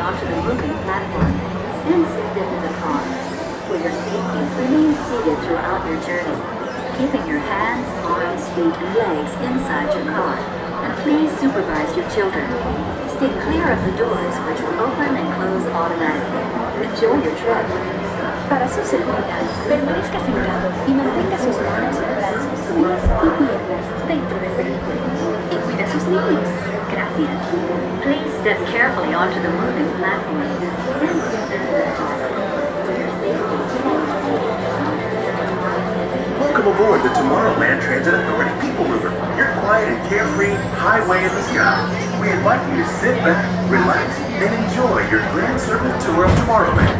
onto the moving platform, then step into the car. For your safety, remain seated throughout your journey, keeping your hands, arms, feet, and legs inside your car. And please supervise your children. Stay clear of the doors, which will open and close automatically. Enjoy your trip. Para su seguridad, permanezca sentado y mantenga sus manos, brazos, pies y piernas dentro del vehículo. Y cuida a sus niños. Gracias. Please step carefully onto the moving platform. Then step into the car. Welcome aboard the Tomorrowland Transit Authority People Mover, your quiet and carefree highway in the sky. We invite you to sit back, relax, and enjoy your grand circle tour of Tomorrowland.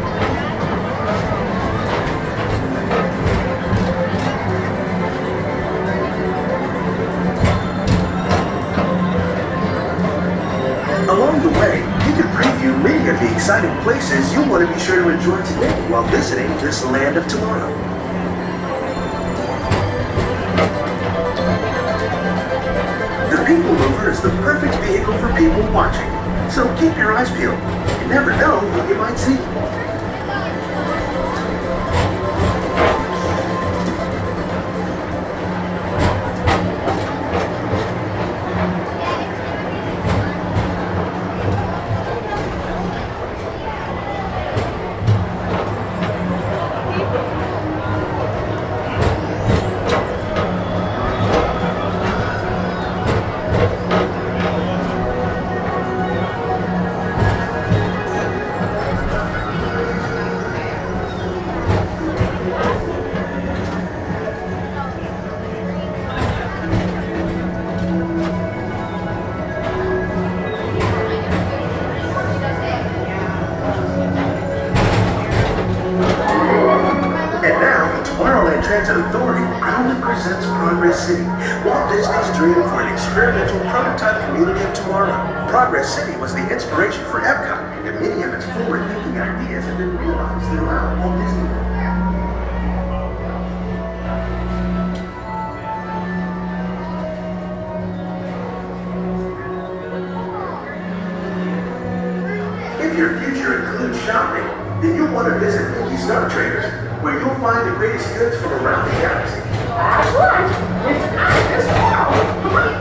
Along the way, you can preview many of the exciting places you want to be sure to enjoy today while visiting this land of tomorrow. The People Mover is the perfect vehicle for people watching, so keep your eyes peeled. You never know what you might see. Transit Authority proudly presents Progress City, Walt Disney's dream for an experimental prototype community of tomorrow. Progress City was the inspiration for Epcot, and many of its forward-thinking ideas have been realized throughout Walt Disney World. If your future includes shopping, then you'll want to visit Mickey Star Traders, where you'll find the greatest goods from around the galaxy. That's right! It's out this world!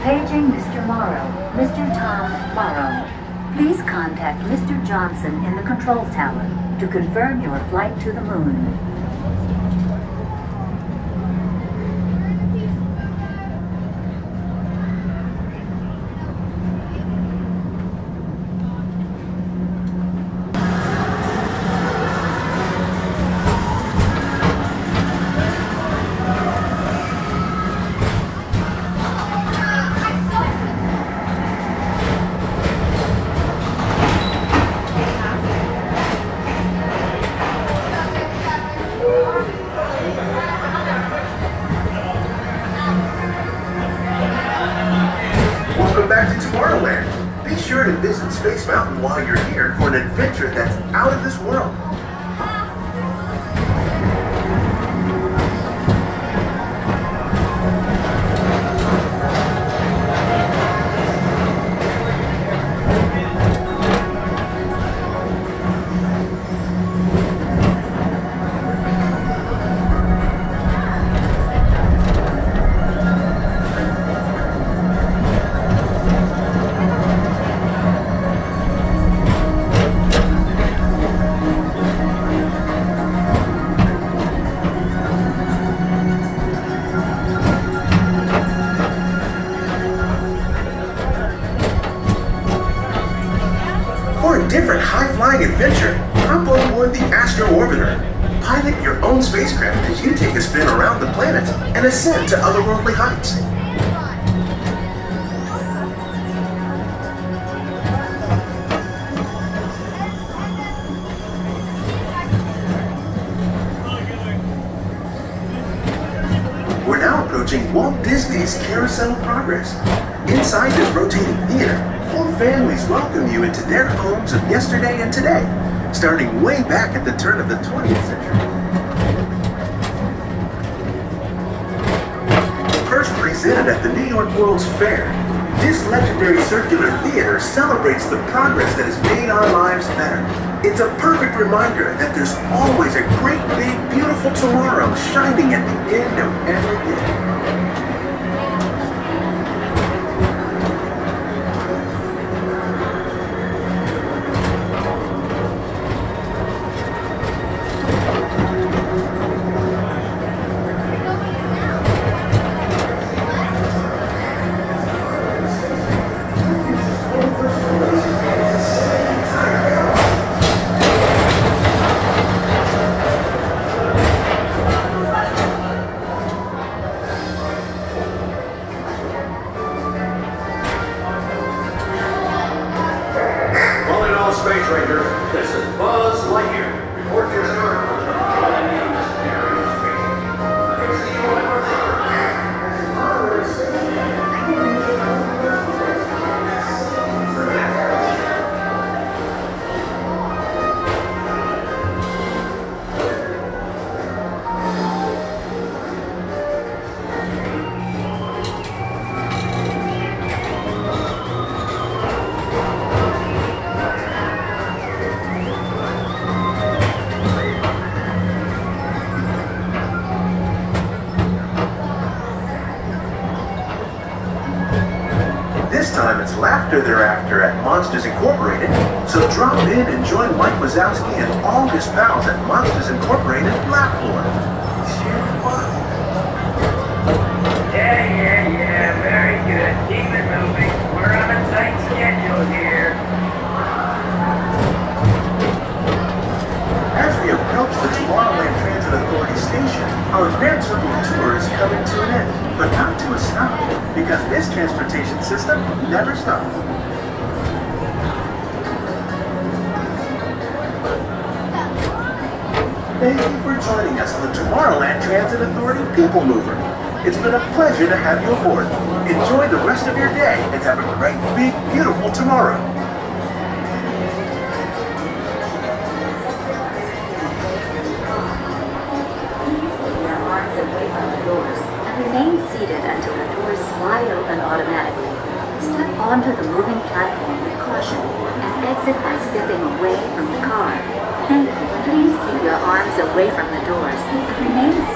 Paging Mr. Morrow, Mr. Tom Morrow. Please contact Mr. Johnson in the control tower to confirm your flight to the moon. back to Tomorrowland. Be sure to visit Space Mountain while you're here for an adventure that's out of this world. For a different high-flying adventure, hop on board the Astro Orbiter. Pilot your own spacecraft as you take a spin around the planet and ascend to otherworldly heights. We're now approaching Walt Disney's Carousel of Progress. Inside this rotating theater, full families welcome you into their homes of yesterday and today, starting way back at the turn of the 20th century. First presented at the New York World's Fair, this legendary circular theater celebrates the progress that has made our lives better. It's a perfect reminder that there's always a great, big, beautiful tomorrow shining at the end of every day. Space Rangers, this is Buzz Lightyear. Report your start. This time it's laughter thereafter at Monsters Incorporated, so drop in and join Mike Wazowski and all his pals at Monsters Incorporated Laugh Floor. Share fun. Yeah, very good. Keep it moving. We're on a tight schedule here. As we approach the Tomorrowland Transit Authority station, our Grand Circle tour is coming to an end, but not to a stop, because this transportation system never stops. Thank you for joining us on the Tomorrowland Transit Authority People Mover. It's been a pleasure to have you aboard. Enjoy the rest of your day and have a great, big, beautiful tomorrow. Remain seated until the doors slide open automatically. Step onto the moving platform with caution and exit by stepping away from the car. Thank you. Please keep your arms away from the doors and remain seated.